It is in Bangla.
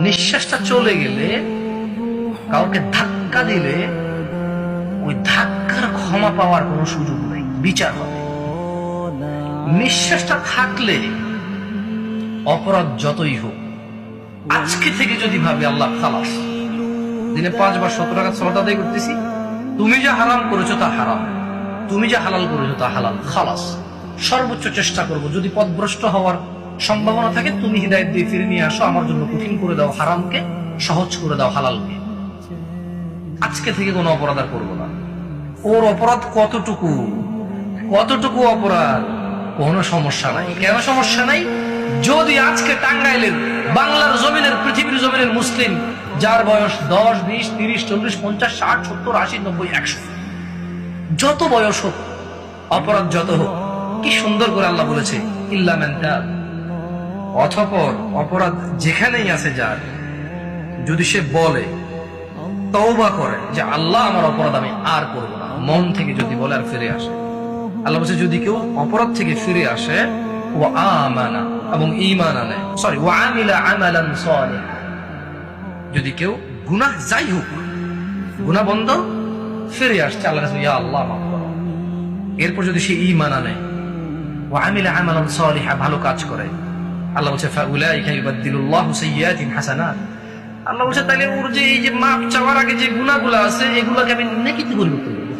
নিঃশ্বাসটা চলে গেলে, কাউকে ধাক্কা দিলে ওই ধাক্কার ক্ষমা পাওয়ার কোনো সুযোগ নেই, বিচার হবে। নিঃশ্বাসটা থাকলে অপরাধ যতই হোক, আজকে থেকে যদি ভাবে আল্লাহ খালাস, দিনে 5 বার 17 রাকাত সালাত আদায় করতেছি, তুমি যা হারাম করেছো তা হারাম, তুমি যা হালাল করেছো তা হালাল, খালাস। সর্বোচ্চ চেষ্টা করব, যদি পথভ্রষ্ট হওয়ার সম্ভাবনা থাকে তুমি হিদায়াত দিয়ে ফিরে নিয়ে আসো, আমার জন্য কঠিন করে দাও হারামকে, সহজ করে দাও হালালকে। আজকে থেকে কোনো অপরাধ আর করবো না। ওর অপরাধ কতটুকু অপরাধ, কোনো সমস্যা নাই। কেন সমস্যা নাই? যদি আজকে টাঙ্গাইলের, বাংলার জমিনের, পৃথিবীর জমিনের মুসলিম যার বয়স 10, 20, 30, 40, 50, 60, 70, 80, 90, 100, যত বয়স হোক, অপরাধ যত হোক, কি সুন্দর করে আল্লাহ বলেছে ইল্লা মান তাব। অতঃপর অপরাধ যেখানেই আছে যার, যদি সে বলে, তওবা করে যে আল্লাহ আমার অপরাধ আমি আর করব না, মন থেকে যদি বলে আর ফিরে আসে, আল্লাহ বলছে যদি কেউ অপরাধ থেকে ফিরে আসে ওয়া আমানা, এবং ঈমান আনে, ওয়া আমিলা আমালান সালিহা, যদি কেউ গুনাহ যাই হোক, গুনাহ বন্ধ, ফিরে আসছে আল্লাহর কাছে, ইয়া আল্লাহ মাফ করো, এরপর যদি সে ঈমান আনে, ওয়া আমিলা আমালান সালিহা, ভালো কাজ করে, আল্লাহ বলছে ফাউলাইকা ইউবাদদিলুল্লাহু সাইয়্যাতিহিম হাসানাত। আল্লাহ বলছে তাহলে ওর যে এই যে মাপ চাওয়ার আগে যে গুনাহগুলো আছে, এগুলোকে আমি নেকিতে পরিবর্তন করব।